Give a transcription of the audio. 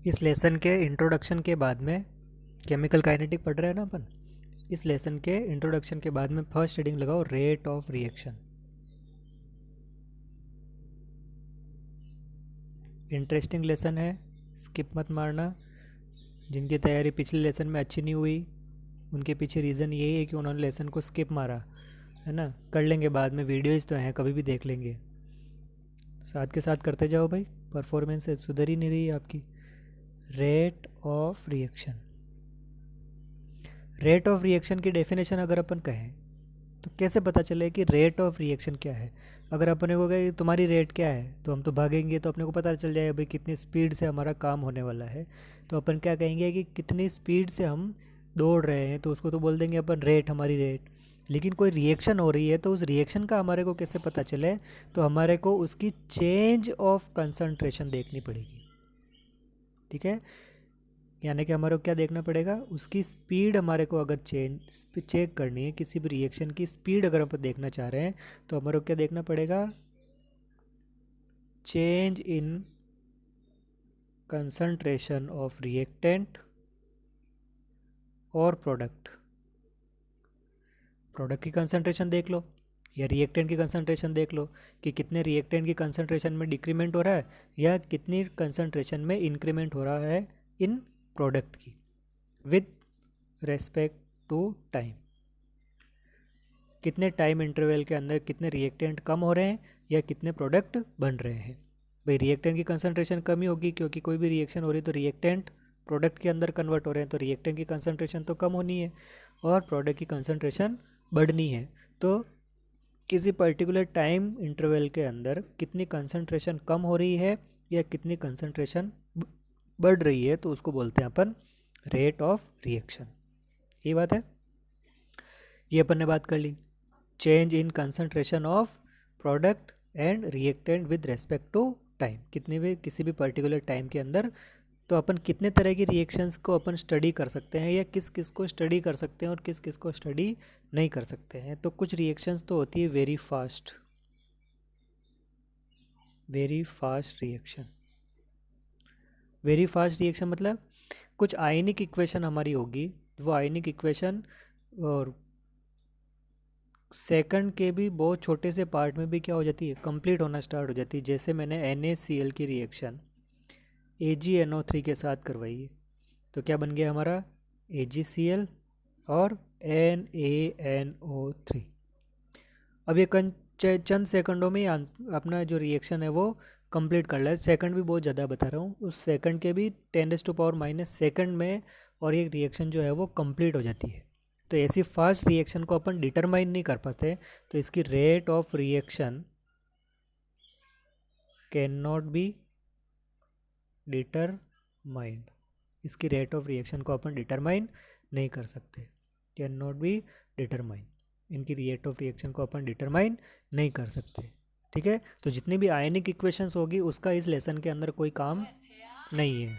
इस लेसन के इंट्रोडक्शन के बाद में केमिकल काइनेटिक पढ़ रहे हैं ना अपन। इस लेसन के इंट्रोडक्शन के बाद में फर्स्ट रीडिंग लगाओ rate of reaction. Interesting lesson है, स्किप मत मारना। जिनकी तैयारी पिछले लेसन में अच्छी नहीं हुई उनके पीछे रीज़न यही है कि उन्होंने लेसन को स्किप मारा है ना। कर लेंगे बाद में, वीडियोज़ तो हैं, कभी भी देख लेंगे। साथ के साथ करते जाओ भाई, परफॉर्मेंस सुधर ही नहीं रही है आपकी। Rate of reaction, rate of reaction की डेफिनेशन अगर अपन कहें तो कैसे पता चले कि रेट ऑफ रिएक्शन क्या है। अगर अपने को कहे तुम्हारी रेट क्या है तो हम तो भागेंगे, तो अपने को पता चल जाएगा भाई कितनी स्पीड से हमारा काम होने वाला है। तो अपन क्या कहेंगे कि कितनी स्पीड से हम दौड़ रहे हैं, तो उसको तो बोल देंगे अपन रेट, हमारी रेट। लेकिन कोई रिएक्शन हो रही है तो उस रिएक्शन का हमारे को कैसे पता चले, तो हमारे को उसकी चेंज ऑफ कंसंट्रेशन देखनी पड़ेगी। ठीक है, यानी कि हमारे को क्या देखना पड़ेगा, उसकी स्पीड हमारे को अगर चेक करनी है, किसी भी रिएक्शन की स्पीड अगर हम देखना चाह रहे हैं तो हमारे को क्या देखना पड़ेगा, change in concentration of reactant और प्रोडक्ट। प्रोडक्ट की कंसंट्रेशन देख लो या रिएक्टेंट की कंसंट्रेशन देख लो कि कितने रिएक्टेंट की कंसंट्रेशन में डिक्रीमेंट हो रहा है या कितनी कंसंट्रेशन में इंक्रीमेंट हो रहा है इन प्रोडक्ट की, विद रेस्पेक्ट टू टाइम। कितने टाइम इंटरवल के अंदर कितने रिएक्टेंट कम हो रहे हैं या कितने प्रोडक्ट बन रहे हैं। भाई रिएक्टेंट की कंसंट्रेशन कमी होगी क्योंकि कोई भी रिएक्शन हो रही है तो रिएक्टेंट प्रोडक्ट के अंदर कन्वर्ट हो रहे हैं, तो रिएक्टेंट की कंसंट्रेशन तो कम होनी है और प्रोडक्ट की कंसंट्रेशन बढ़नी है। तो किसी पर्टिकुलर टाइम इंटरवल के अंदर कितनी कंसंट्रेशन कम हो रही है या कितनी कंसंट्रेशन बढ़ रही है, तो उसको बोलते हैं अपन रेट ऑफ रिएक्शन। ये बात है, ये अपन ने बात कर ली। Change in concentration of product and reactant with respect to time, कितने भी किसी भी पर्टिकुलर टाइम के अंदर। तो अपन कितने तरह की रिएक्शंस को अपन स्टडी कर सकते हैं या किस किस को स्टडी कर सकते हैं और किस किस को स्टडी नहीं कर सकते हैं। तो कुछ रिएक्शंस तो होती है very fast, very fast reaction. Very fast reaction मतलब कुछ आयनिक इक्वेशन हमारी होगी, वो आयनिक इक्वेशन और सेकंड के भी बहुत छोटे से पार्ट में भी क्या हो जाती है, कंप्लीट होना स्टार्ट हो जाती है। जैसे मैंने NaCl की रिएक्शन AgNO3 के साथ करवाई है, तो क्या बन गया हमारा AgCl और NaNO3। अब ये चंद सेकंडों में अपना जो रिएक्शन है वो कंप्लीट कर लिया। सेकंड भी बहुत ज़्यादा बता रहा हूँ, उस सेकंड के भी 10⁻⁻⁻ सेकंड में और ये रिएक्शन जो है वो कंप्लीट हो जाती है। तो ऐसी फास्ट रिएक्शन को अपन डिटरमाइन नहीं कर पाते, तो इसकी rate of reaction can not be determined. इसकी रेट ऑफ रिएक्शन को अपन डिटरमाइन नहीं कर सकते, कैन नॉट बी डिटरमाइन। इनकी रेट ऑफ रिएक्शन को अपन डिटरमाइन नहीं कर सकते। ठीक है, तो जितनी भी आयनिक इक्वेशंस होगी उसका इस लेसन के अंदर कोई काम नहीं है।